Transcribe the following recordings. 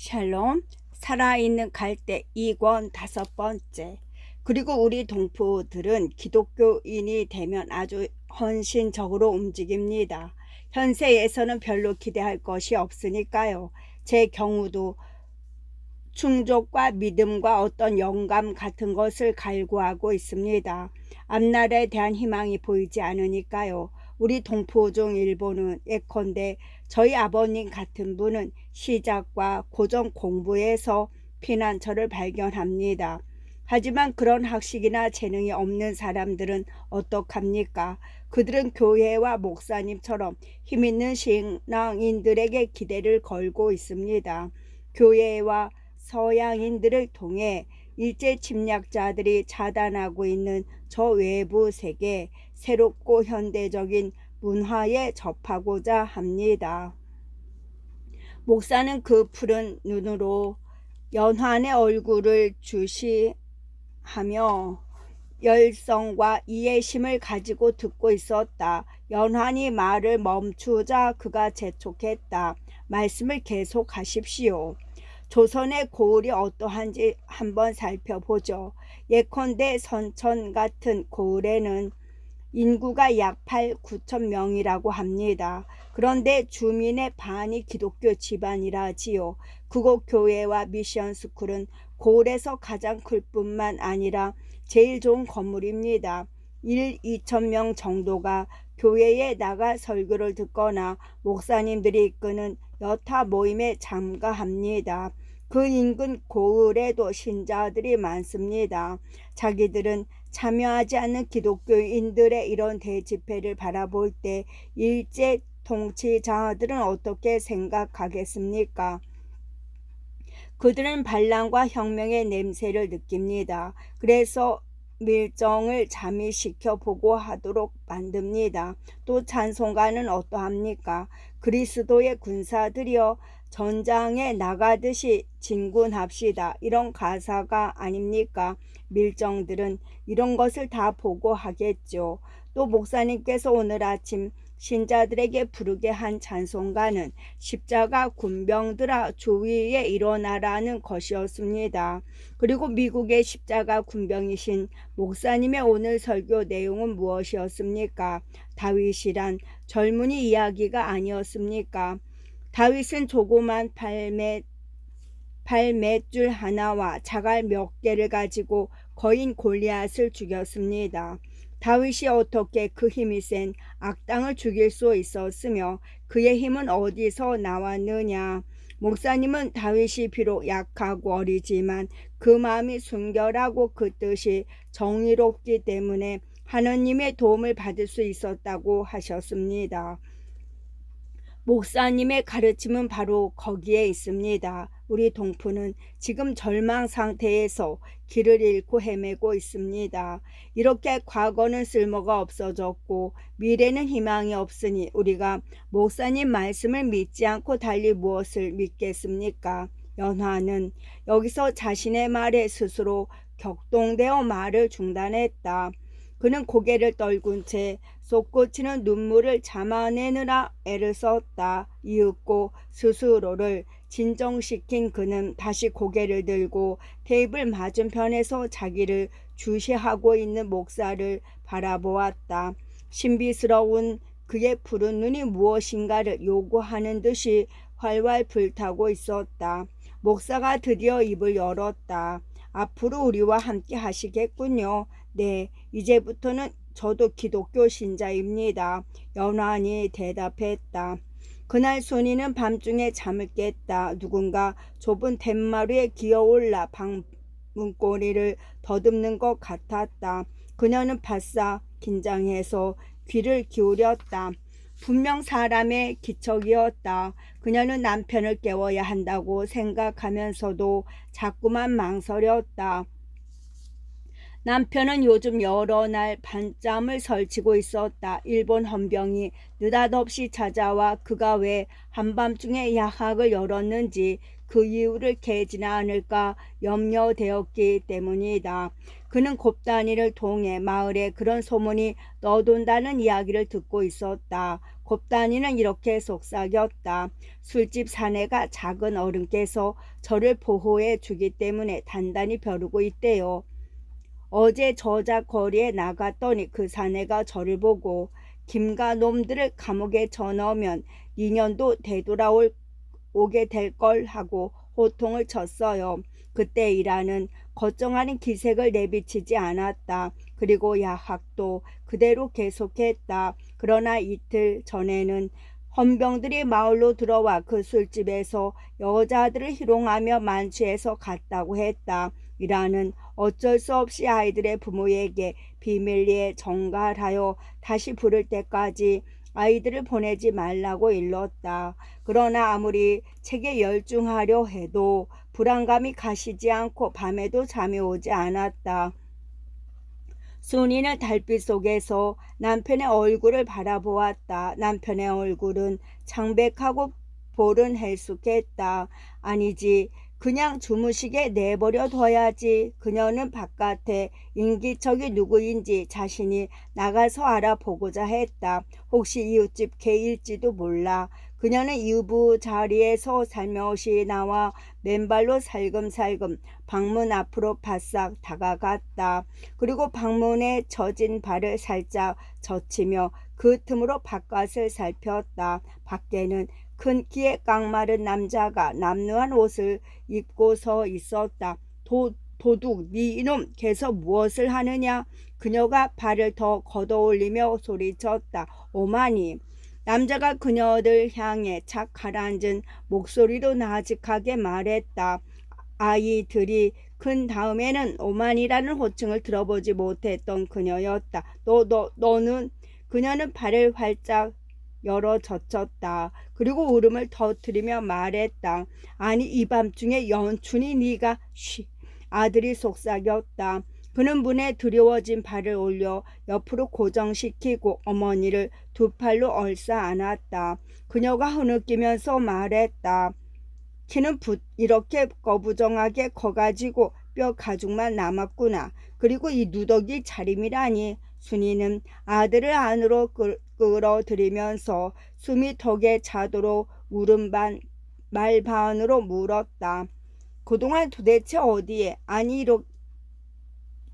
샬롬, 살아있는 갈대 2권 5번째. 그리고 우리 동포들은 기독교인이 되면 아주 헌신적으로 움직입니다. 현세에서는 별로 기대할 것이 없으니까요. 제 경우도 충족과 믿음과 어떤 영감 같은 것을 갈구하고 있습니다. 앞날에 대한 희망이 보이지 않으니까요. 우리 동포 중 일부는 예컨대 저희 아버님 같은 분은 시작과 고전 공부에서 피난처를 발견합니다. 하지만 그런 학식이나 재능이 없는 사람들은 어떡합니까? 그들은 교회와 목사님처럼 힘있는 신앙인들에게 기대를 걸고 있습니다. 교회와 서양인들을 통해 일제 침략자들이 차단하고 있는 저 외부 세계, 새롭고 현대적인 문화에 접하고자 합니다. 목사는 그 푸른 눈으로 연환의 얼굴을 주시하며 열성과 이해심을 가지고 듣고 있었다. 연환이 말을 멈추자 그가 재촉했다. 말씀을 계속하십시오. 조선의 고을이 어떠한지 한번 살펴보죠. 예컨대 선천 같은 고을에는 인구가 약 8, 9천 명이라고 합니다. 그런데 주민의 반이 기독교 집안이라지요. 그곳 교회와 미션 스쿨은 고을에서 가장 클 뿐만 아니라 제일 좋은 건물입니다. 1, 2천 명 정도가 교회에 나가 설교를 듣거나 목사님들이 이끄는 여타 모임에 참가합니다. 그 인근 고을에도 신자들이 많습니다. 자기들은 참여하지 않는 기독교인들의 이런 대집회를 바라볼 때 일제 통치자들은 어떻게 생각하겠습니까? 그들은 반란과 혁명의 냄새를 느낍니다. 그래서 밀정을 잠입시켜 보고하도록 만듭니다. 또 찬송가는 어떠합니까? 그리스도의 군사들이여 전장에 나가듯이 진군합시다. 이런 가사가 아닙니까? 밀정들은 이런 것을 다 보고하겠죠. 또 목사님께서 오늘 아침 신자들에게 부르게 한 찬송가는 십자가 군병들아 주위에 일어나라는 것이었습니다. 그리고 미국의 십자가 군병이신 목사님의 오늘 설교 내용은 무엇이었습니까? 다윗이란 젊은이 이야기가 아니었습니까? 다윗은 조그만 발맷줄 하나와 자갈 몇 개를 가지고 거인 골리앗을 죽였습니다. 다윗이 어떻게 그 힘이 센 악당을 죽일 수 있었으며 그의 힘은 어디서 나왔느냐? 목사님은 다윗이 비록 약하고 어리지만 그 마음이 순결하고 그 뜻이 정의롭기 때문에 하느님의 도움을 받을 수 있었다고 하셨습니다. 목사님의 가르침은 바로 거기에 있습니다. 우리 동포는 지금 절망 상태에서 길을 잃고 헤매고 있습니다. 이렇게 과거는 쓸모가 없어졌고 미래는 희망이 없으니 우리가 목사님 말씀을 믿지 않고 달리 무엇을 믿겠습니까? 연화는 여기서 자신의 말에 스스로 격동되어 말을 중단했다. 그는 고개를 떨군 채 솟구치는 눈물을 참아내느라 애를 썼다. 이윽고 스스로를 진정시킨 그는 다시 고개를 들고 테이블 맞은편에서 자기를 주시하고 있는 목사를 바라보았다. 신비스러운 그의 푸른 눈이 무엇인가를 요구하는 듯이 활활 불타고 있었다. 목사가 드디어 입을 열었다. 앞으로 우리와 함께 하시겠군요. 네, 이제부터는 저도 기독교 신자입니다. 연환이 대답했다. 그날 순이는 밤중에 잠을 깼다. 누군가 좁은 툇마루에 기어올라 방문고리를 더듬는 것 같았다. 그녀는 바싹 긴장해서 귀를 기울였다. 분명 사람의 기척이었다. 그녀는 남편을 깨워야 한다고 생각하면서도 자꾸만 망설였다. 남편은 요즘 여러 날 밤잠을 설치고 있었다. 일본 헌병이 느닷없이 찾아와 그가 왜 한밤중에 야학을 열었는지 그 이유를 깨지나 않을까 염려되었기 때문이다. 그는 곱다니를 통해 마을에 그런 소문이 떠돈다는 이야기를 듣고 있었다. 곱다니는 이렇게 속삭였다. 술집 사내가 작은 어른께서 저를 보호해 주기 때문에 단단히 벼르고 있대요. 어제 저작거리에 나갔더니 그 사내가 저를 보고 김가 놈들을 감옥에 쳐넣으면 2년도 오게 될 걸 하고 호통을 쳤어요. 그때 일하는 걱정하는 기색을 내비치지 않았다. 그리고 야학도 그대로 계속했다. 그러나 이틀 전에는 헌병들이 마을로 들어와 그 술집에서 여자들을 희롱하며 만취해서 갔다고 했다. 이라는 어쩔 수 없이 아이들의 부모에게 비밀리에 전가하여 다시 부를 때까지 아이들을 보내지 말라고 일렀다. 그러나 아무리 책에 열중하려 해도 불안감이 가시지 않고 밤에도 잠이 오지 않았다. 순이는 달빛 속에서 남편의 얼굴을 바라보았다. 남편의 얼굴은 창백하고 볼은 헬쑥했다. 아니지, 그냥 주무시게 내버려 둬야지. 그녀는 바깥에 인기척이 누구인지 자신이 나가서 알아보고자 했다. 혹시 이웃집 개일지도 몰라. 그녀는 유부 자리에서 살며시 나와 맨발로 살금살금 방문 앞으로 바싹 다가갔다. 그리고 방문에 젖은 발을 살짝 젖히며 그 틈으로 바깥을 살폈다. 밖에는 큰 키에 깡마른 남자가 남루한 옷을 입고 서 있었다. 도둑, 네 이놈 개서 무엇을 하느냐? 그녀가 발을 더 걷어올리며 소리쳤다. 오마니. 남자가 그녀를 향해 착 가라앉은 목소리로 나직하게 말했다. 아이들이 큰 다음에는 오만이라는 호칭을 들어보지 못했던 그녀였다. 너는? 그녀는 발을 활짝 열어 젖혔다. 그리고 울음을 터뜨리며 말했다. 아니 이 밤중에 연춘이 네가 쉬. 아들이 속삭였다. 그는 문에 두려워진 발을 올려 옆으로 고정시키고 어머니를 두 팔로 얼싸 안았다. 그녀가 흐느끼면서 말했다. 키는 이렇게 거부정하게 커가지고 뼈 가죽만 남았구나. 그리고 이 누더기 차림이라니. 순이는 아들을 안으로 끌어들이면서 숨이 턱에 차도록 울음 반 말 반으로 물었다. 그동안 도대체 어디에? 아니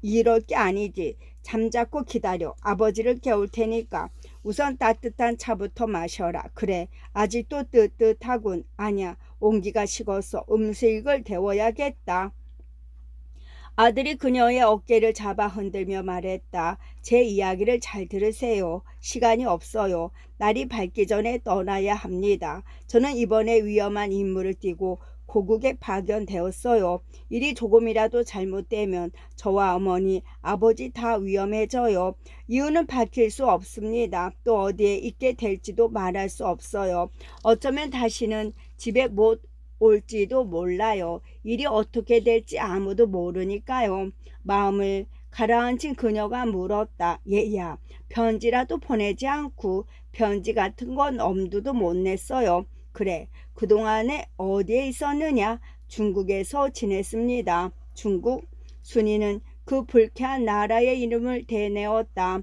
이럴 게 아니지. 잠자코 기다려. 아버지를 깨울 테니까. 우선 따뜻한 차부터 마셔라. 그래, 아직도 뜨뜻하군. 아니야, 온기가 식어서 음식을 데워야겠다. 아들이 그녀의 어깨를 잡아 흔들며 말했다. 제 이야기를 잘 들으세요. 시간이 없어요. 날이 밝기 전에 떠나야 합니다. 저는 이번에 위험한 임무를 띠고 고국에 파견되었어요. 일이 조금이라도 잘못되면 저와 어머니, 아버지 다 위험해져요. 이유는 밝힐 수 없습니다. 또 어디에 있게 될지도 말할 수 없어요. 어쩌면 다시는 집에 못 올지도 몰라요. 일이 어떻게 될지 아무도 모르니까요. 마음을 가라앉힌 그녀가 물었다. 얘야, 편지라도 보내지 않고 편지 같은 건 엄두도 못 냈어요. 그래, 그동안에 어디에 있었느냐? 중국에서 지냈습니다. 중국? 순이는 그 불쾌한 나라의 이름을 대내었다.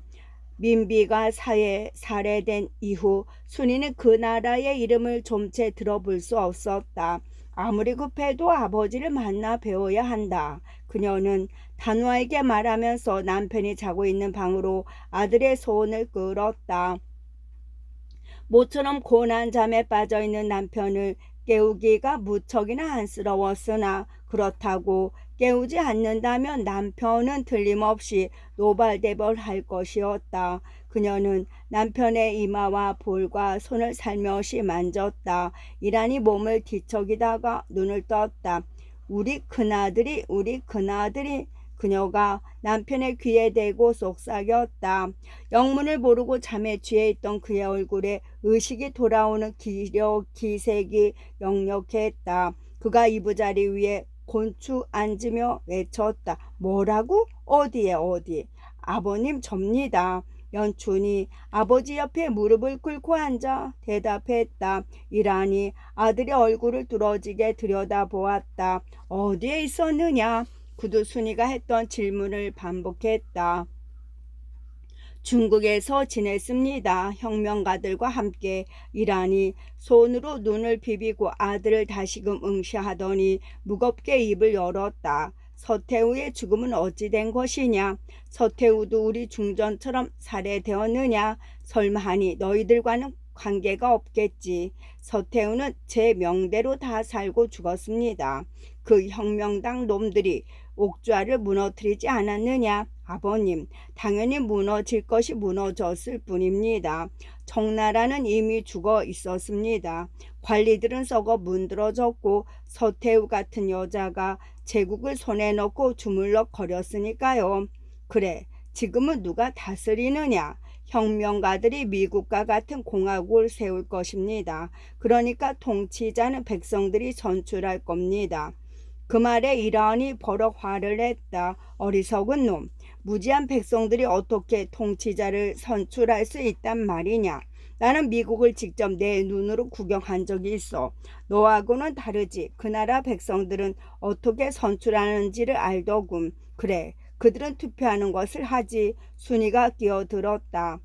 민비가 살해된 이후 순이는 그 나라의 이름을 좀채 들어볼 수 없었다. 아무리 급해도 아버지를 만나 배워야 한다. 그녀는 단호하게 말하면서 남편이 자고 있는 방으로 아들의 손을 끌었다. 모처럼 고난 잠에 빠져있는 남편을 깨우기가 무척이나 안쓰러웠으나 그렇다고 깨우지 않는다면 남편은 틀림없이 노발대발할 것이었다. 그녀는 남편의 이마와 볼과 손을 살며시 만졌다. 이란이 몸을 뒤척이다가 눈을 떴다. 우리 큰아들이 그녀가 남편의 귀에 대고 속삭였다. 영문을 모르고 잠에 취해 있던 그의 얼굴에 의식이 돌아오는 기색이 역력했다. 그가 이부자리 위에 곤추 앉으며 외쳤다. 뭐라고? 어디에 어디? 아버님 접니다. 연춘이 아버지 옆에 무릎을 꿇고 앉아 대답했다. 이란이 아들의 얼굴을 뚫어지게 들여다보았다. 어디에 있었느냐? 그도 순이가 했던 질문을 반복했다. 중국에서 지냈습니다. 혁명가들과 함께. 이란이 손으로 눈을 비비고 아들을 다시금 응시하더니 무겁게 입을 열었다. 서태후의 죽음은 어찌 된 것이냐? 서태후도 우리 중전처럼 살해되었느냐? 설마하니 너희들과는 관계가 없겠지. 서태후는 제 명대로 다 살고 죽었습니다. 그 혁명당 놈들이 옥좌를 무너뜨리지 않았느냐? 아버님, 당연히 무너질 것이 무너졌을 뿐입니다. 청나라는 이미 죽어 있었습니다. 관리들은 썩어 문드러졌고 서태후 같은 여자가 제국을 손에 넣고 주물럭거렸으니까요. 그래, 지금은 누가 다스리느냐? 혁명가들이 미국과 같은 공화국을 세울 것입니다. 그러니까 통치자는 백성들이 선출할 겁니다. 그 말에 이란이 버럭 화를 냈다. 어리석은 놈. 무지한 백성들이 어떻게 통치자를 선출할 수 있단 말이냐. 나는 미국을 직접 내 눈으로 구경한 적이 있어. 너하고는 다르지. 그 나라 백성들은 어떻게 선출하는지를 알더군. 그래, 그들은 투표하는 것을 하지. 순이가 끼어들었다.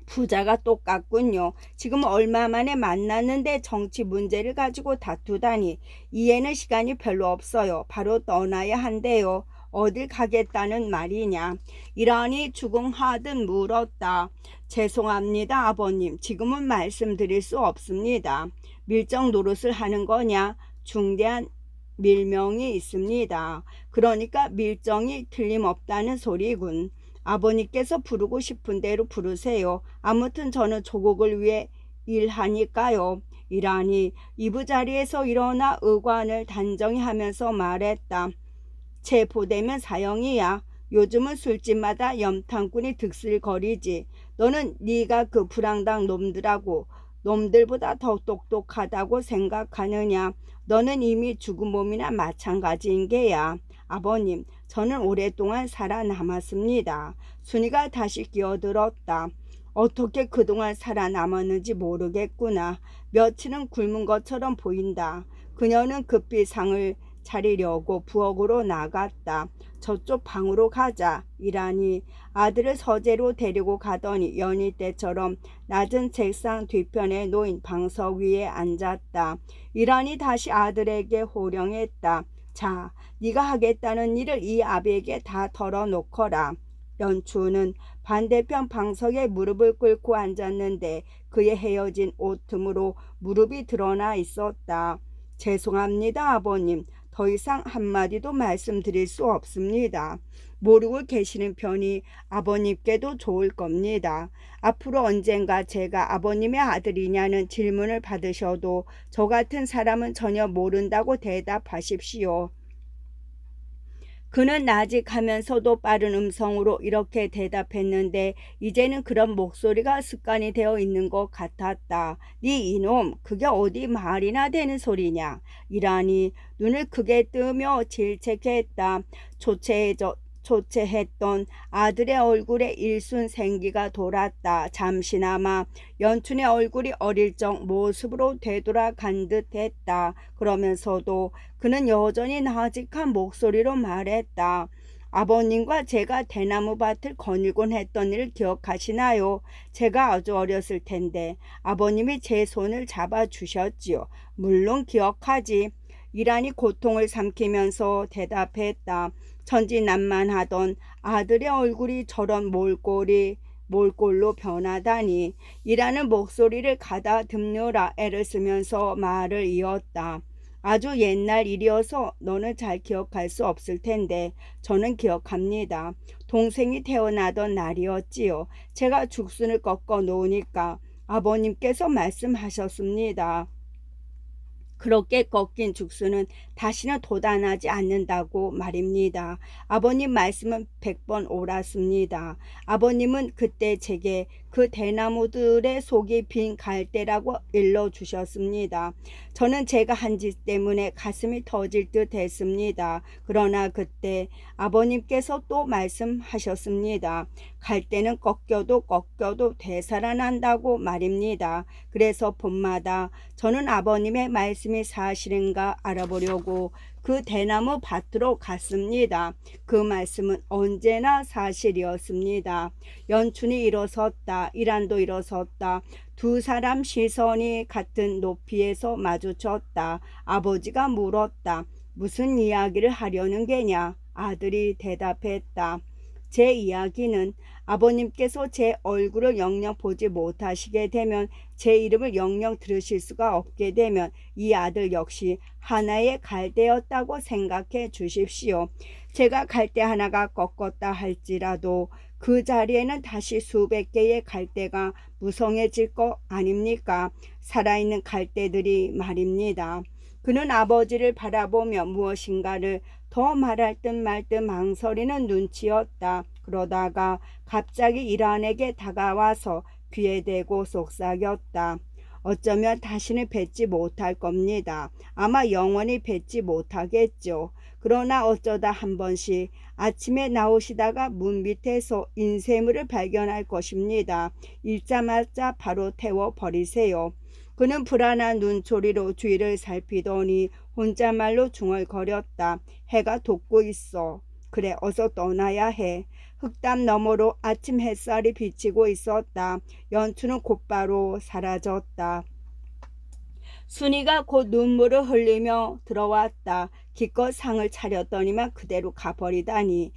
부자가 똑같군요. 지금 얼마 만에 만났는데 정치 문제를 가지고 다투다니. 이해는 시간이 별로 없어요. 바로 떠나야 한대요. 어딜 가겠다는 말이냐. 이란이 죽응하듯 물었다. 죄송합니다, 아버님. 지금은 말씀드릴 수 없습니다. 밀정 노릇을 하는 거냐? 중대한 밀명이 있습니다. 그러니까 밀정이 틀림없다는 소리군. 아버님께서 부르고 싶은 대로 부르세요. 아무튼 저는 조국을 위해 일하니까요. 이란이 이부자리에서 일어나 의관을 단정히 하면서 말했다. 체포되면 사형이야. 요즘은 술집마다 염탐꾼이 득실거리지. 너는 네가 그 불황당 놈들보다 더 똑똑하다고 생각하느냐. 너는 이미 죽은 몸이나 마찬가지인 게야. 아버님, 저는 오랫동안 살아남았습니다. 순이가 다시 끼어들었다. 어떻게 그동안 살아남았는지 모르겠구나. 며칠은 굶은 것처럼 보인다. 그녀는 급히 상을 차리려고 부엌으로 나갔다. 저쪽 방으로 가자. 이란이 아들을 서재로 데리고 가더니 연희 때처럼 낮은 책상 뒤편에 놓인 방석 위에 앉았다. 이란이 다시 아들에게 호령했다. 자, 네가 하겠다는 일을 이 아비에게 다 털어놓거라. 연추는 반대편 방석에 무릎을 꿇고 앉았는데 그의 헤어진 옷 틈으로 무릎이 드러나 있었다. 죄송합니다, 아버님. 더 이상 한마디도 말씀드릴 수 없습니다. 모르고 계시는 편이 아버님께도 좋을 겁니다. 앞으로 언젠가 제가 아버님의 아들이냐는 질문을 받으셔도 저 같은 사람은 전혀 모른다고 대답하십시오. 그는 나직하면서도 빠른 음성으로 이렇게 대답했는데 이제는 그런 목소리가 습관이 되어 있는 것 같았다. 네 이놈, 그게 어디 말이나 되는 소리냐. 이란이 눈을 크게 뜨며 질책했다. 초췌했던 아들의 얼굴에 일순 생기가 돌았다. 잠시나마 연춘의 얼굴이 어릴 적 모습으로 되돌아간 듯했다. 그러면서도 그는 여전히 나직한 목소리로 말했다. 아버님과 제가 대나무밭을 거닐곤 했던 일을 기억하시나요? 제가 아주 어렸을 텐데 아버님이 제 손을 잡아주셨지요. 물론 기억하지. 이란이 고통을 삼키면서 대답했다. 천진난만하던 아들의 얼굴이 저런 몰골로 변하다니. 이라는 목소리를 가다듬느라 애를 쓰면서 말을 이었다. 아주 옛날 일이어서 너는 잘 기억할 수 없을 텐데 저는 기억합니다. 동생이 태어나던 날이었지요. 제가 죽순을 꺾어 놓으니까 아버님께서 말씀하셨습니다. 그렇게 꺾인 죽순은 다시는 돋아나지 않는다고 말입니다. 아버님 말씀은 100번 옳았습니다. 아버님은 그때 제게 그 대나무들의 속이 빈 갈대라고 일러주셨습니다. 저는 제가 한 짓 때문에 가슴이 터질 듯 했습니다. 그러나 그때 아버님께서 또 말씀하셨습니다. 갈대는 꺾여도 되살아난다고 말입니다. 그래서 봄마다 저는 아버님의 말씀이 사실인가 알아보려고 그 대나무 밭으로 갔습니다. 그 말씀은 언제나 사실이었습니다. 연춘이 일어섰다. 이란도 일어섰다. 두 사람 시선이 같은 높이에서 마주쳤다. 아버지가 물었다. 무슨 이야기를 하려는 게냐? 아들이 대답했다. 제 이야기는 아버님께서 제 얼굴을 영영 보지 못하시게 되면, 제 이름을 영영 들으실 수가 없게 되면 이 아들 역시 하나의 갈대였다고 생각해 주십시오. 제가 갈대 하나가 꺾었다 할지라도 그 자리에는 다시 수백 개의 갈대가 무성해질 거 아닙니까? 살아있는 갈대들이 말입니다. 그는 아버지를 바라보며 무엇인가를 더 말할 듯 말 듯 망설이는 눈치였다. 그러다가 갑자기 이란에게 다가와서 귀에 대고 속삭였다. 어쩌면 다시는 뵙지 못할 겁니다. 아마 영원히 뵙지 못하겠죠. 그러나 어쩌다 한 번씩 아침에 나오시다가 문 밑에서 인쇄물을 발견할 것입니다. 읽자마자 바로 태워버리세요. 그는 불안한 눈초리로 주위를 살피더니 혼잣말로 중얼거렸다. 해가 돋고 있어. 그래, 어서 떠나야 해. 흙담 너머로 아침 햇살이 비치고 있었다. 연춘은 곧바로 사라졌다. 순이가 곧 눈물을 흘리며 들어왔다. 기껏 상을 차렸더니만 그대로 가버리다니.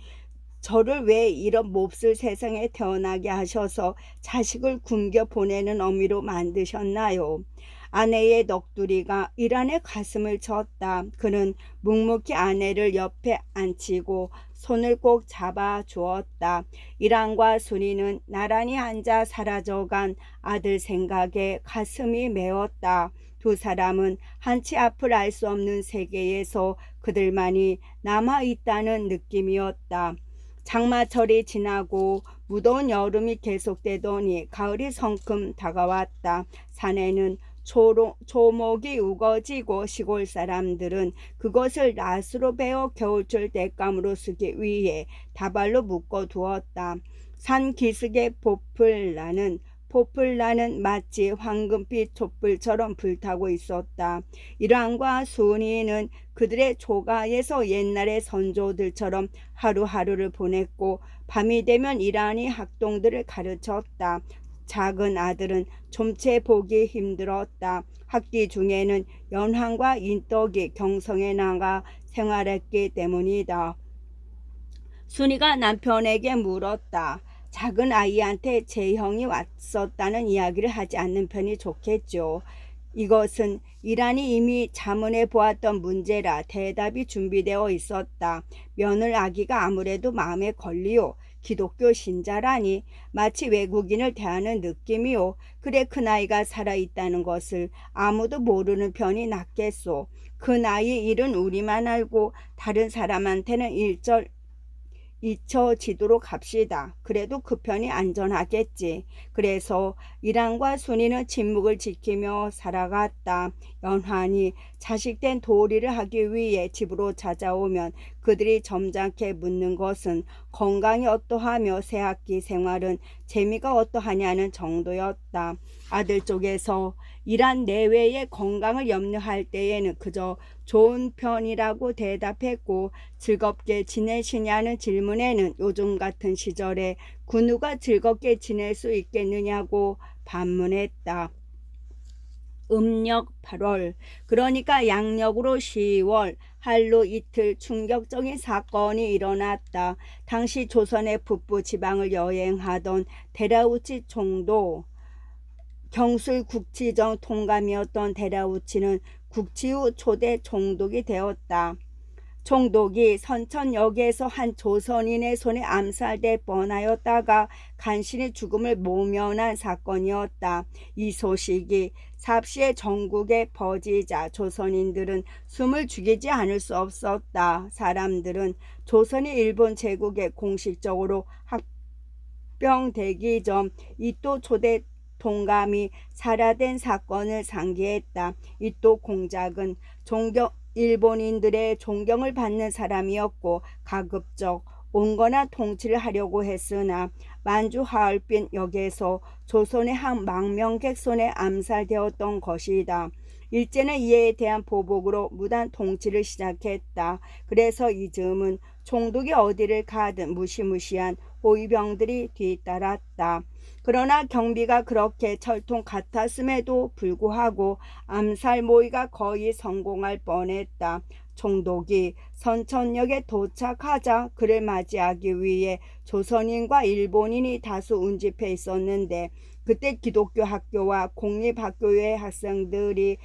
저를 왜 이런 몹쓸 세상에 태어나게 하셔서 자식을 굶겨 보내는 어미로 만드셨나요? 아내의 넋두리가 이란의 가슴을 쳤다. 그는 묵묵히 아내를 옆에 앉히고 손을 꼭 잡아 주었다. 이란과 순이는 나란히 앉아 사라져간 아들 생각에 가슴이 메웠다. 두 사람은 한치 앞을 알 수 없는 세계에서 그들만이 남아있다는 느낌이었다. 장마철이 지나고 무더운 여름이 계속되더니 가을이 성큼 다가왔다. 산에는 초목이 우거지고 시골 사람들은 그것을 낫으로 베어 겨울철 땔감으로 쓰기 위해 다발로 묶어 두었다. 산 기슭에 포플라는 마치 황금빛 촛불처럼 불타고 있었다. 이란과 순이는 그들의 조가에서 옛날의 선조들처럼 하루하루를 보냈고, 밤이 되면 이란이 학동들을 가르쳤다. 작은 아들은 좀채 보기 힘들었다. 학기 중에는 연황과 인덕이 경성에 나가 생활했기 때문이다. 순이가 남편에게 물었다. 작은 아이한테 제 형이 왔었다는 이야기를 하지 않는 편이 좋겠죠. 이것은 이란이 이미 자문해 보았던 문제라 대답이 준비되어 있었다. 며느리 아기가 아무래도 마음에 걸리요. 기독교 신자라니 마치 외국인을 대하는 느낌이요. 그래, 그 나이가 살아있다는 것을 아무도 모르는 편이 낫겠소. 그 나이 일은 우리만 알고 다른 사람한테는 잊혀지도록 합시다. 그래도 그 편이 안전하겠지. 그래서 이란과 순이는 침묵을 지키며 살아갔다. 연환이 자식된 도리를 하기 위해 집으로 찾아오면 그들이 점잖게 묻는 것은 건강이 어떠하며 새학기 생활은 재미가 어떠하냐는 정도였다. 아들 쪽에서 이란 내외의 건강을 염려할 때에는 그저 좋은 편이라고 대답했고, 즐겁게 지내시냐는 질문에는 요즘 같은 시절에 그 누가 즐겁게 지낼 수 있겠느냐고 반문했다. 음력 8월, 그러니까 양력으로 10월, 할로 이틀 충격적인 사건이 일어났다. 당시 조선의 북부 지방을 여행하던 데라우치 총독, 경술 국치정 통감이었던 데라우치는 국치 후 초대 총독이 되었다. 총독이 선천역에서 한 조선인의 손에 암살돼 뻔하였다가 간신히 죽음을 모면한 사건이었다. 이 소식이 삽시에 전국에 퍼지자 조선인들은 숨을 죽이지 않을 수 없었다. 사람들은 조선이 일본 제국에 공식적으로 합병되기 전 이토 초대 동감이 살해된 사건을 상기했다. 이토 공작은 일본인들의 존경을 받는 사람이었고 가급적 온건한 통치를 하려고 했으나 만주 하얼빈 역에서 조선의 한 망명객 손에 암살되었던 것이다. 일제는 이에 대한 보복으로 무단 통치를 시작했다. 그래서 이 즈음은 총독이 어디를 가든 무시무시한 호위병들이 뒤따랐다. 그러나 경비가 그렇게 철통 같았음에도 불구하고 암살 모의가 거의 성공할 뻔했다. 총독이 선천역에 도착하자 그를 맞이하기 위해 조선인과 일본인이 다수 운집해 있었는데 그때 기독교 학교와 공립학교의 학생들이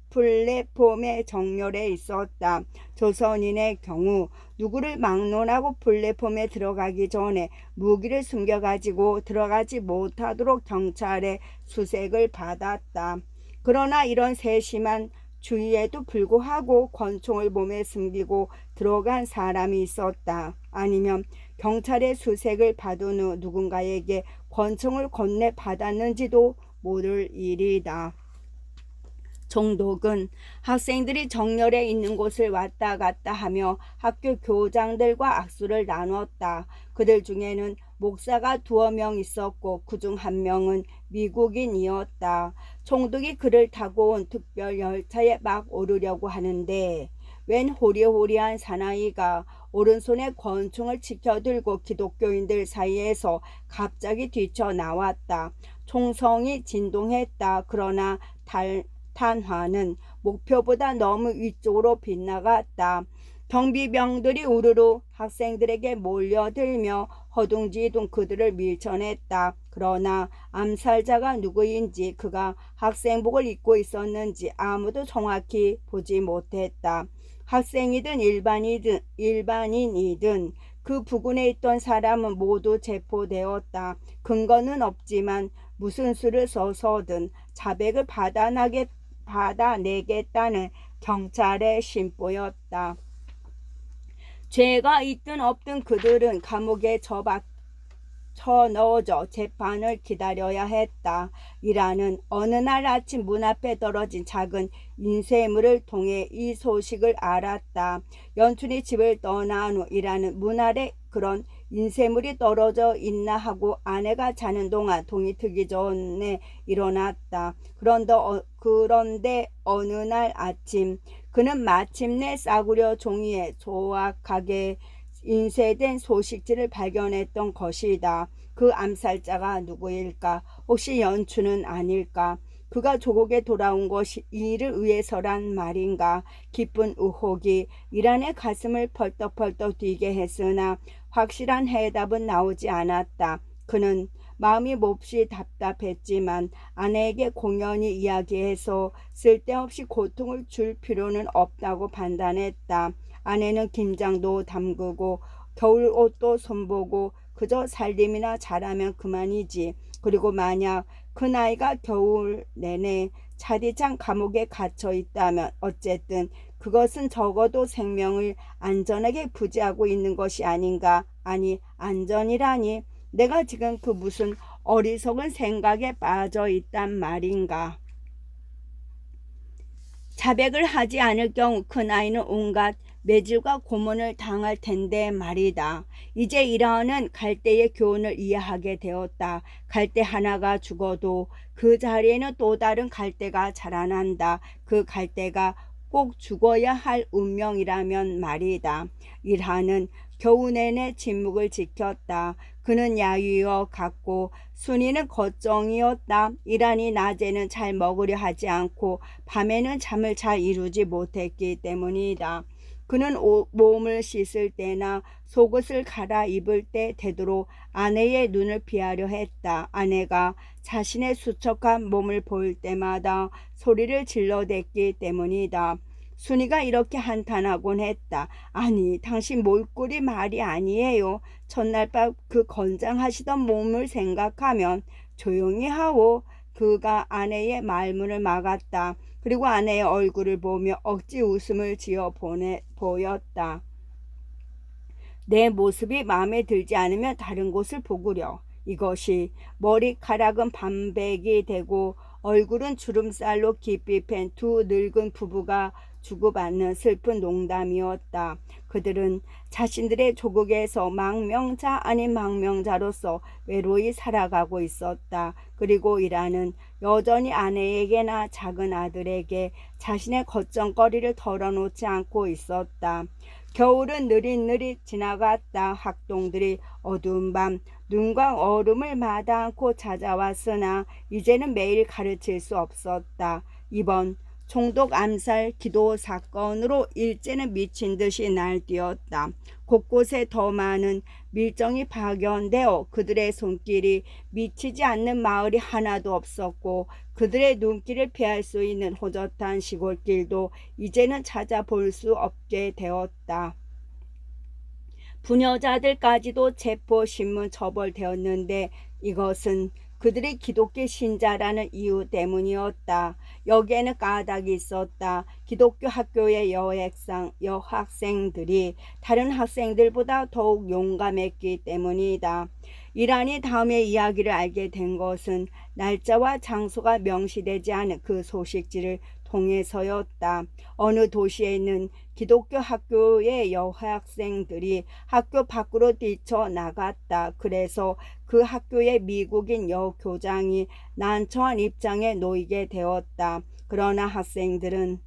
플랫폼에 정렬해 있었다. 조선인의 경우 누구를 막론하고 플랫폼에 들어가기 전에 무기를 숨겨가지고 들어가지 못하도록 경찰의 수색을 받았다. 그러나 이런 세심한 주의에도 불구하고 권총을 몸에 숨기고 들어간 사람이 있었다. 아니면 경찰의 수색을 받은 후 누군가에게 권총을 건네 받았는지도 모를 일이다. 총독은 학생들이 정렬해 있는 곳을 왔다 갔다 하며 학교 교장들과 악수를 나눴다. 그들 중에는 목사가 2명 있었고 그중 1명은 미국인이었다. 총독이 그를 타고 온 특별 열차에 막 오르려고 하는데 웬 호리호리한 사나이가 오른손에 권총을 치켜들고 기독교인들 사이에서 갑자기 뛰쳐나왔다. 총성이 진동했다. 그러나 탄화는 목표보다 너무 위쪽으로 빗나갔다. 경비병들이 우르르 학생들에게 몰려들며 허둥지둥 그들을 밀쳐냈다. 그러나 암살자가 누구인지 그가 학생복을 입고 있었는지 아무도 정확히 보지 못했다. 학생이든 일반인이든 그 부근에 있던 사람은 모두 체포되었다. 근거는 없지만 무슨 수를 써서든 자백을 받아내겠다는 경찰의 심보였다. 죄가 있든 없든 그들은 감옥에 쳐넣어져 재판을 기다려야 했다. 이라는 어느 날 아침 문 앞에 떨어진 작은 인쇄물을 통해 이 소식을 알았다. 연춘이 집을 떠난 후 이라는 문 아래 그런 인쇄물이 떨어져 있나 하고 아내가 자는 동안 동이 트기 전에 일어났다. 그런데 어느 날 아침 그는 마침내 싸구려 종이에 조악하게 인쇄된 소식지를 발견했던 것이다. 그 암살자가 누구일까? 혹시 연춘은 아닐까? 그가 조국에 돌아온 것이 이 일을 위해서란 말인가? 깊은 의혹이 이란의 가슴을 펄떡펄떡 뛰게 했으나 확실한 해답은 나오지 않았다. 그는 마음이 몹시 답답했지만 아내에게 공연히 이야기해서 쓸데없이 고통을 줄 필요는 없다고 판단했다. 아내는 김장도 담그고 겨울옷도 손보고 그저 살림이나 잘하면 그만이지. 그리고 만약 그 나이가 겨울 내내 차디찬 감옥에 갇혀 있다면 어쨌든 그것은 적어도 생명을 안전하게 부지하고 있는 것이 아닌가. 아니, 안전이라니. 내가 지금 그 무슨 어리석은 생각에 빠져 있단 말인가. 자백을 하지 않을 경우 그 나이는 온갖 매질과 고문을 당할 텐데 말이다. 이제 이러한 갈대의 교훈을 이해하게 되었다. 갈대 하나가 죽어도 그 자리에는 또 다른 갈대가 자라난다. 그 갈대가 꼭 죽어야 할 운명이라면 말이다. 일하는 겨우 내내 침묵을 지켰다. 그는 야유어 같고 순이는 걱정이었다. 이란이 낮에는 잘 먹으려 하지 않고 밤에는 잠을 잘 이루지 못했기 때문이다. 그는 몸을 씻을 때나 속옷을 갈아입을 때 되도록 아내의 눈을 피하려 했다. 아내가 자신의 수척한 몸을 볼 때마다 소리를 질러댔기 때문이다. 순이가 이렇게 한탄하곤 했다. 아니, 당신 몰골이 말이 아니에요. 첫날 밤 그 건장하시던 몸을 생각하면 조용히 하오. 그가 아내의 말문을 막았다. 그리고 아내의 얼굴을 보며 억지 웃음을 지어 보였다. 내 모습이 마음에 들지 않으면 다른 곳을 보구려. 이것이 머리카락은 반백이 되고 얼굴은 주름살로 깊이 팬 두 늙은 부부가 주고받는 슬픈 농담이었다. 그들은 자신들의 조국에서 망명자 아닌 망명자로서 외로이 살아가고 있었다. 그리고 이라는 여전히 아내에게나 작은 아들에게 자신의 걱정거리를 털어놓지 않고 있었다. 겨울은 느릿느릿 지나갔다. 학동들이 어두운 밤 눈과 얼음을 마다 않고 찾아왔으나 이제는 매일 가르칠 수 없었다. 이번 총독 암살 기도 사건으로 일제는 미친 듯이 날뛰었다. 곳곳에 더 많은 밀정이 파견되어 그들의 손길이 미치지 않는 마을이 하나도 없었고 그들의 눈길을 피할 수 있는 호젓한 시골길도 이제는 찾아볼 수 없게 되었다. 부녀자들까지도 체포신문 처벌되었는데 이것은 그들이 기독교 신자라는 이유 때문이었다. 여기에는 까닭이 있었다. 기독교 학교의 여학생들이 다른 학생들보다 더욱 용감했기 때문이다. 이란이 다음에 이야기를 알게 된 것은 날짜와 장소가 명시되지 않은 그 소식지를 통해서였다. 어느 도시에 있는 기독교 학교의 여학생들이 학교 밖으로 뛰쳐나갔다. 그래서 그 학교의 미국인 여교장이 난처한 입장에 놓이게 되었다. 그러나 학생들은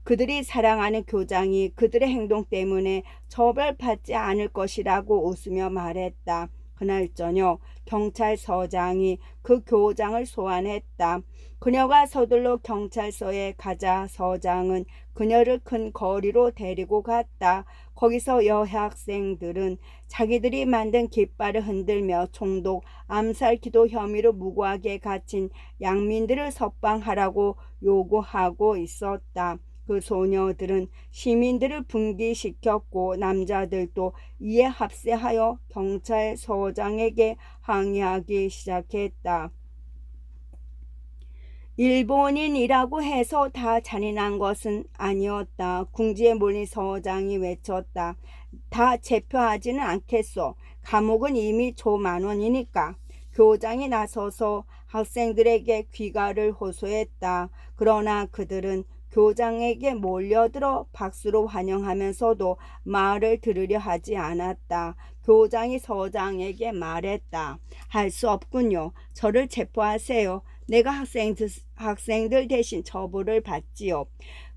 그들이 사랑하는 교장이 그들의 행동 때문에 처벌받지 않을 것이라고 웃으며 말했다. 그날 저녁 경찰서장이 그 교장을 소환했다. 그녀가 서둘러 경찰서에 가자 서장은 그녀를 큰 거리로 데리고 갔다. 거기서 여학생들은 자기들이 만든 깃발을 흔들며 총독 암살 기도 혐의로 무고하게 갇힌 양민들을 석방하라고 요구하고 있었다. 그 소녀들은 시민들을 분기시켰고 남자들도 이에 합세하여 경찰서장에게 항의하기 시작했다. 일본인이라고 해서 다 잔인한 것은 아니었다. 궁지에 몰린 서장이 외쳤다. 다 체포하지는 않겠소. 감옥은 이미 조1,000원이니까. 교장이 나서서 학생들에게 귀가를 호소했다. 그러나 그들은 교장에게 몰려들어 박수로 환영하면서도 말을 들으려 하지 않았다. 교장이 서장에게 말했다. 할 수 없군요. 저를 체포하세요. 내가 학생들 대신 처벌을 받지요.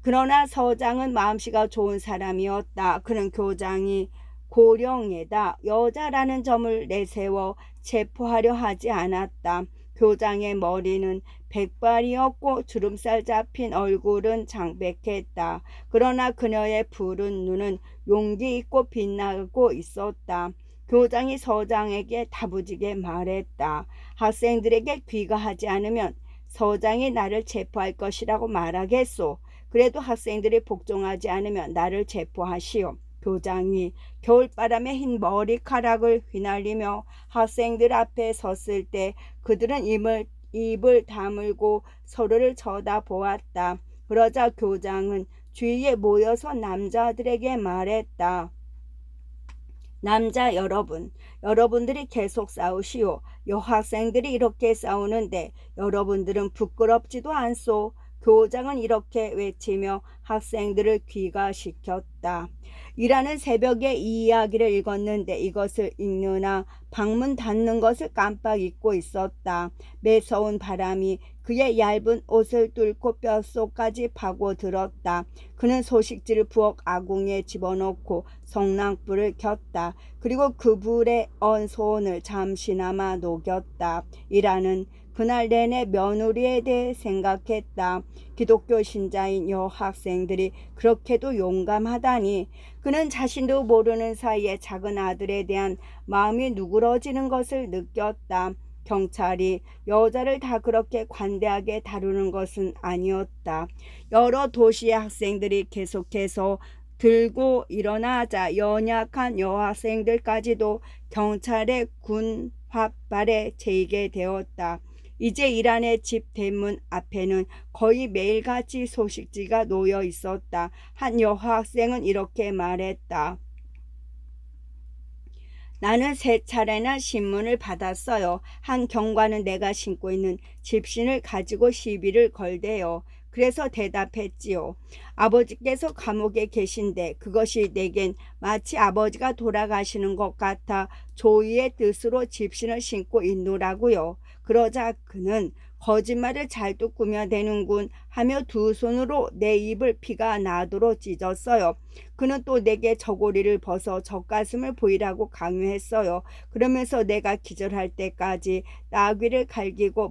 그러나 서장은 마음씨가 좋은 사람이었다. 그는 교장이 고령에다 여자라는 점을 내세워 체포하려 하지 않았다. 교장의 머리는 백발이었고 주름살 잡힌 얼굴은 창백했다. 그러나 그녀의 푸른 눈은 용기 있고 빛나고 있었다. 교장이 서장에게 다부지게 말했다. 학생들에게 귀가하지 않으면 서장이 나를 체포할 것이라고 말하겠소. 그래도 학생들이 복종하지 않으면 나를 체포하시오. 교장이 겨울바람에 흰 머리카락을 휘날리며 학생들 앞에 섰을 때 그들은 입을 다물고 서로를 쳐다보았다. 그러자 교장은 주위에 모여서 남자들에게 말했다. 남자 여러분, 여러분들이 계속 싸우시오. 여학생들이 이렇게 싸우는데 여러분들은 부끄럽지도 않소. 교장은 이렇게 외치며 학생들을 귀가시켰다. 이라는 새벽에 이 이야기를 읽었는데 이것을 읽느나 방문 닫는 것을 깜빡 잊고 있었다. 매서운 바람이 그의 얇은 옷을 뚫고 뼛속까지 파고들었다. 그는 소식지를 부엌 아궁이에 집어넣고 성낭불을 켰다. 그리고 그 불에 언 손을 잠시나마 녹였다. 이라는 그날 내내 며느리에 대해 생각했다. 기독교 신자인 여학생들이 그렇게도 용감하다니. 그는 자신도 모르는 사이에 작은 아들에 대한 마음이 누그러지는 것을 느꼈다. 경찰이 여자를 다 그렇게 관대하게 다루는 것은 아니었다. 여러 도시의 학생들이 계속해서 들고 일어나자 연약한 여학생들까지도 경찰의 군 홧발에 채이게 되었다. 이제 이란의 집 대문 앞에는 거의 매일같이 소식지가 놓여 있었다. 한 여학생은 이렇게 말했다. 나는 3차례나 신문을 받았어요. 한 경관은 내가 신고 있는 집신을 가지고 시비를 걸대요. 그래서 대답했지요. 아버지께서 감옥에 계신데 그것이 내겐 마치 아버지가 돌아가시는 것 같아 조의의 뜻으로 집신을 신고 있노라고요. 그러자 그는 거짓말을 잘도 꾸며대는군 하며 두 손으로 내 입을 피가 나도록 찢었어요. 그는 또 내게 저고리를 벗어 젖가슴을 보이라고 강요했어요. 그러면서 내가 기절할 때까지 나귀를 갈기고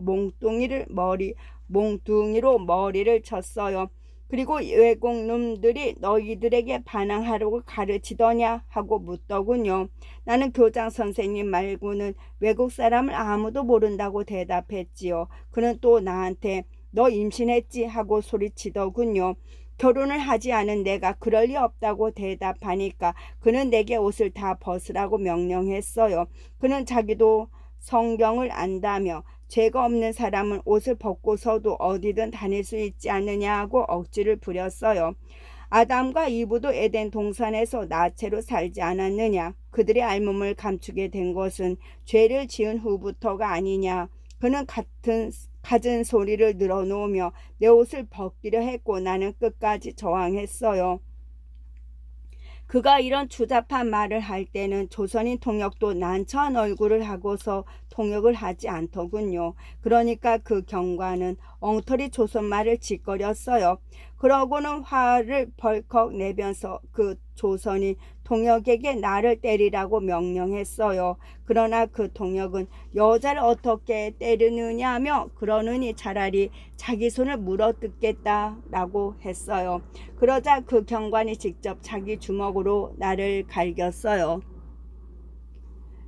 몽둥이로 머리를 쳤어요. 그리고 외국놈들이 너희들에게 반항하라고 가르치더냐 하고 묻더군요. 나는 교장 선생님 말고는 외국 사람을 아무도 모른다고 대답했지요. 그는 또 나한테 너 임신했지 하고 소리치더군요. 결혼을 하지 않은 내가 그럴 리 없다고 대답하니까 그는 내게 옷을 다 벗으라고 명령했어요. 그는 자기도 성경을 안다며 죄가 없는 사람은 옷을 벗고서도 어디든 다닐 수 있지 않느냐고 억지를 부렸어요. 아담과 이브도 에덴 동산에서 나체로 살지 않았느냐. 그들의 알몸을 감추게 된 것은 죄를 지은 후부터가 아니냐. 그는 갖은 소리를 늘어놓으며 내 옷을 벗기려 했고 나는 끝까지 저항했어요. 그가 이런 추잡한 말을 할 때는 조선인 통역도 난처한 얼굴을 하고서 통역을 하지 않더군요. 그러니까 그 경관은 엉터리 조선말을 짓거렸어요. 그러고는 화를 벌컥 내면서 그 조선인 통역에게 나를 때리라고 명령했어요. 그러나 그 통역은 여자를 어떻게 때리느냐며 그러느니 차라리 자기 손을 물어뜯겠다라고 했어요. 그러자 그 경관이 직접 자기 주먹으로 나를 갈겼어요.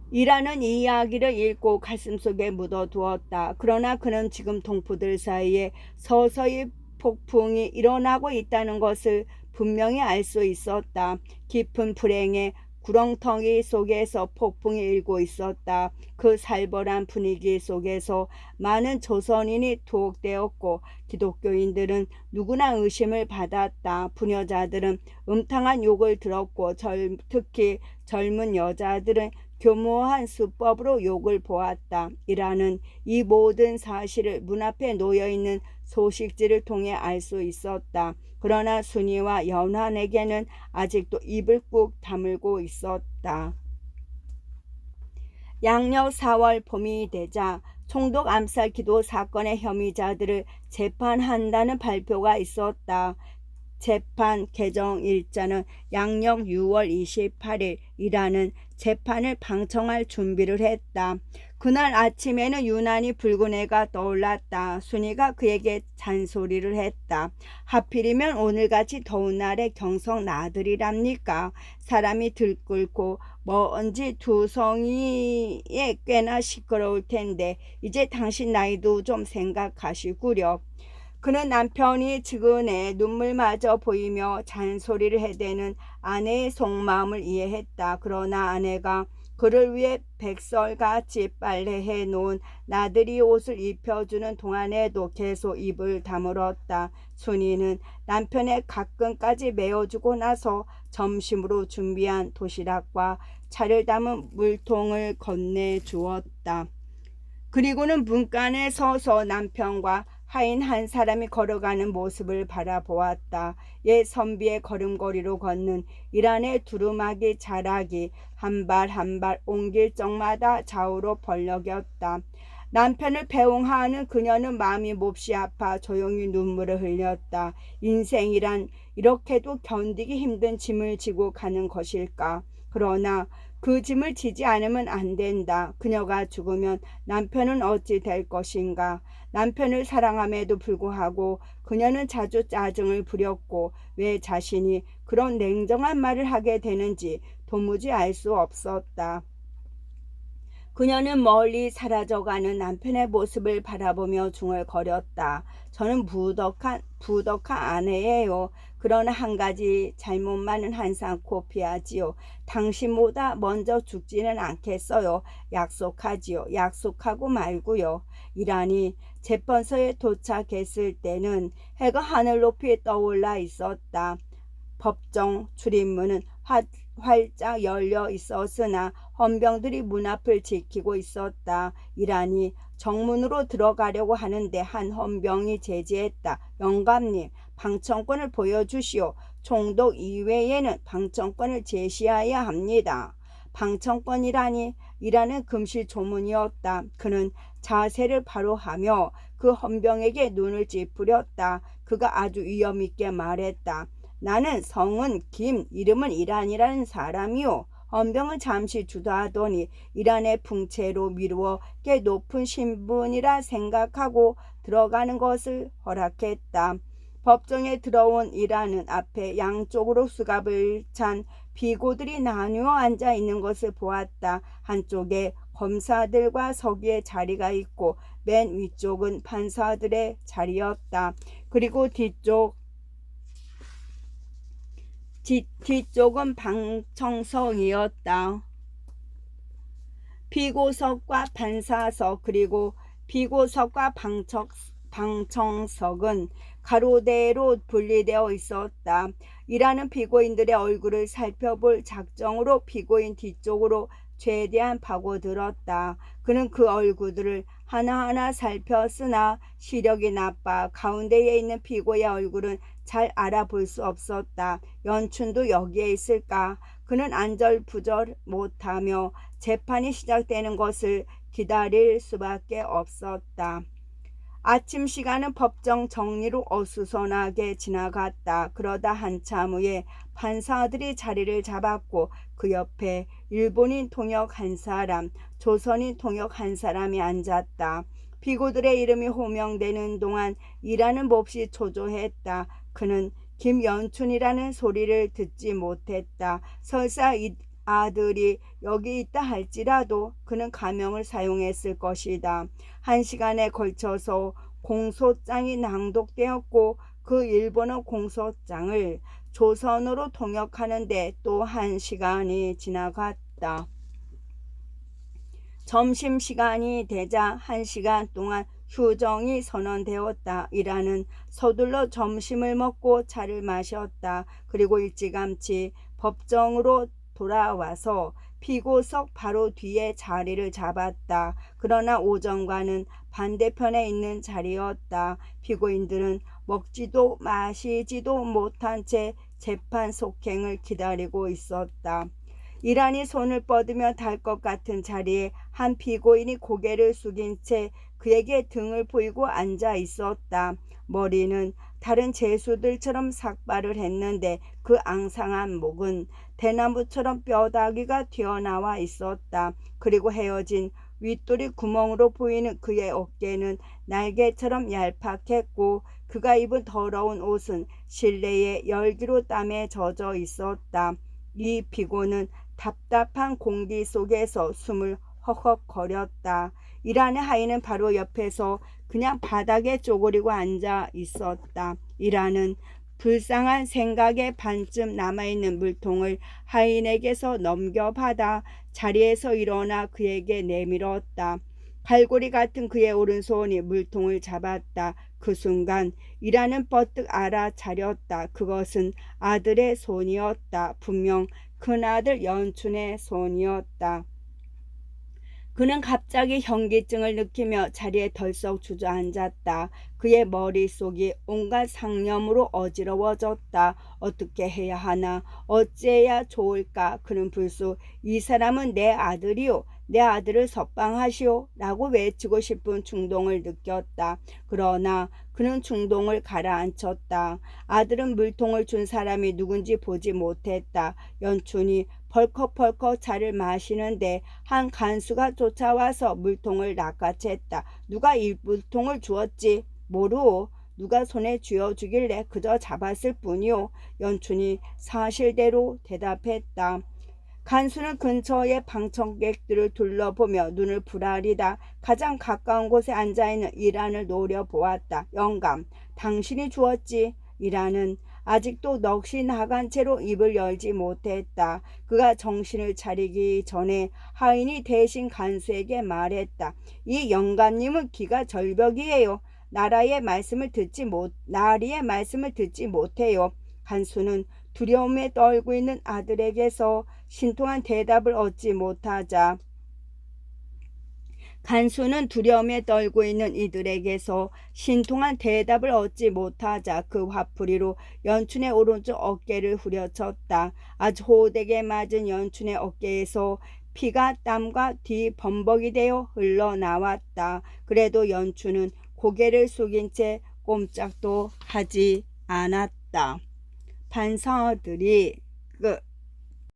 이라는 이 이야기를 읽고 가슴속에 묻어두었다. 그러나 그는 지금 동포들 사이에 서서히 폭풍이 일어나고 있다는 것을 분명히 알 수 있었다. 깊은 불행의 구렁텅이 속에서 폭풍이 일고 있었다. 그 살벌한 분위기 속에서 많은 조선인이 투옥되었고 기독교인들은 누구나 의심을 받았다. 부녀자들은 음탕한 욕을 들었고 특히 젊은 여자들은 교묘한 수법으로 욕을 보았다. 이라는 이 모든 사실을 문 앞에 놓여있는 소식지를 통해 알 수 있었다. 그러나 순이와 연환에게는 아직도 입을 꾹 다물고 있었다. 양력 4월 봄이 되자 총독 암살 기도 사건의 혐의자들을 재판한다는 발표가 있었다. 재판 개정 일자는 양력 6월 28일이라는 재판을 방청할 준비를 했다. 그날 아침에는 유난히 붉은 해가 떠올랐다. 순이가 그에게 잔소리를 했다. 하필이면 오늘같이 더운 날에 경성 나들이랍니까? 사람이 들끓고 먼지 두성이에 꽤나 시끄러울 텐데 이제 당신 나이도 좀 생각하시구려. 그는 남편이 측은해 눈물마저 보이며 잔소리를 해대는 아내의 속마음을 이해했다. 그러나 아내가 그를 위해 백설같이 빨래해 놓은 나들이 옷을 입혀주는 동안에도 계속 입을 다물었다. 순이는 남편의 가끔까지 메워주고 나서 점심으로 준비한 도시락과 차를 담은 물통을 건네주었다. 그리고는 문간에 서서 남편과 하인 한 사람이 걸어가는 모습을 바라보았다. 옛 선비의 걸음걸이로 걷는 이란의 두루마기 자락이 한 발 한 발 옮길 적마다 좌우로 벌럭였다. 남편을 배웅하는 그녀는 마음이 몹시 아파 조용히 눈물을 흘렸다. 인생이란 이렇게도 견디기 힘든 짐을 지고 가는 것일까? 그러나 그 짐을 지지 않으면 안 된다. 그녀가 죽으면 남편은 어찌 될 것인가? 남편을 사랑함에도 불구하고 그녀는 자주 짜증을 부렸고 왜 자신이 그런 냉정한 말을 하게 되는지 도무지 알 수 없었다. 그녀는 멀리 사라져가는 남편의 모습을 바라보며 중얼거렸다. 저는 부덕한 아내예요. 그러나 한 가지 잘못만은 항상 고피하지요. 당신보다 먼저 죽지는 않겠어요. 약속하지요. 약속하고 말고요. 이라니 재판소에 도착했을 때는 해가 하늘 높이 떠올라 있었다. 법정 출입문은 활짝 열려 있었으나 헌병들이 문 앞을 지키고 있었다. 이란이 정문으로 들어가려고 하는데 한 헌병이 제지했다. 영감님, 방청권을 보여주시오. 총독 이외에는 방청권을 제시해야 합니다. 방청권이라니, 이라는 금시초문이었다. 그는 자세를 바로 하며 그 헌병에게 눈을 찌푸렸다. 그가 아주 위엄있게 말했다. 나는 성은 김, 이름은 이란이라는 사람이요. 헌병은 잠시 주저하더니 이란의 풍채로 미루어 꽤 높은 신분이라 생각하고 들어가는 것을 허락했다. 법정에 들어온 이란은 앞에 양쪽으로 수갑을 찬 비고들이 나누어 앉아 있는 것을 보았다. 한쪽에 검사들과 서기의 자리가 있고 맨 위쪽은 판사들의 자리였다. 그리고 뒤쪽은 방청석이었다. 피고석과 판사석 그리고 피고석과 방청석은 가로대로 분리되어 있었다. 이라는 피고인들의 얼굴을 살펴볼 작정으로 피고인 뒤쪽으로 최대한 파고들었다. 그는 그 얼굴들을 하나하나 살폈으나 시력이 나빠 가운데에 있는 피고의 얼굴은 잘 알아볼 수 없었다. 연춘도 여기에 있을까? 그는 안절부절 못하며 재판이 시작되는 것을 기다릴 수밖에 없었다. 아침 시간은 법정 정리로 어수선하게 지나갔다. 그러다 한참 후에 판사들이 자리를 잡았고 그 옆에 일본인 통역 한 사람, 조선인 통역 한 사람이 앉았다. 피고들의 이름이 호명되는 동안 이라는 몹시 초조했다. 그는 김연춘이라는 소리를 듣지 못했다. 설사 이 아들이 여기 있다 할지라도 그는 가명을 사용했을 것이다. 1시간에 걸쳐서 공소장이 낭독되었고 그 일본어 공소장을 조선어로 통역하는데 또 1시간이 지나갔다. 점심시간이 되자 1시간 동안 휴정이 선언되었다. 이라는 서둘러 점심을 먹고 차를 마셨다. 그리고 일찌감치 법정으로 돌아와서 피고석 바로 뒤에 자리를 잡았다. 그러나 오정관은 반대편에 있는 자리였다. 피고인들은 먹지도 마시지도 못한 채 재판 속행을 기다리고 있었다. 이란이 손을 뻗으며 달 것 같은 자리에 한 피고인이 고개를 숙인 채 그에게 등을 보이고 앉아 있었다. 머리는 다른 죄수들처럼 삭발을 했는데 그 앙상한 목은 대나무처럼 뼈다귀가 튀어나와 있었다. 그리고 헤어진 윗돌이 구멍으로 보이는 그의 어깨는 날개처럼 얄팍했고 그가 입은 더러운 옷은 실내의 열기로 땀에 젖어 있었다. 이 피고는 답답한 공기 속에서 숨을 헉헉거렸다. 이란의 하인은 바로 옆에서 그냥 바닥에 쪼그리고 앉아 있었다. 이란은 불쌍한 생각에 반쯤 남아있는 물통을 하인에게서 넘겨받아 자리에서 일어나 그에게 내밀었다. 갈고리 같은 그의 오른손이 물통을 잡았다. 그 순간 이란은 버뜩 알아차렸다. 그것은 아들의 손이었다. 분명 큰아들 연춘의 손이었다. 그는 갑자기 현기증을 느끼며 자리에 덜썩 주저앉았다. 그의 머릿속이 온갖 상념으로 어지러워졌다. 어떻게 해야 하나? 어찌해야 좋을까? 그는 불쑥 이 사람은 내 아들이요. 내 아들을 석방하시오 라고 외치고 싶은 충동을 느꼈다. 그러나 그는 충동을 가라앉혔다. 아들은 물통을 준 사람이 누군지 보지 못했다. 연춘이 벌컥벌컥 차를 마시는데 한 간수가 쫓아와서 물통을 낚아챘다. 누가 이 물통을 주었지? 모르오. 누가 손에 쥐어주길래 그저 잡았을 뿐이오. 연춘이 사실대로 대답했다. 간수는 근처의 방청객들을 둘러보며 눈을 부라리다 가장 가까운 곳에 앉아있는 이란을 노려보았다. 영감, 당신이 주었지? 이란은 아직도 넋이 나간 채로 입을 열지 못했다. 그가 정신을 차리기 전에 하인이 대신 간수에게 말했다. 이 영감님은 귀가 절벽이에요. 나리의 말씀을 듣지 못해요. 간수는 두려움에 떨고 있는 아들에게서 신통한 대답을 얻지 못하자 간수는 두려움에 떨고 있는 이들에게서 신통한 대답을 얻지 못하자 그 화풀이로 연춘의 오른쪽 어깨를 후려쳤다. 아주 호되게 맞은 연춘의 어깨에서 피가 땀과 뒤 범벅이 되어 흘러나왔다. 그래도 연춘은 고개를 숙인 채 꼼짝도 하지 않았다. 판서들이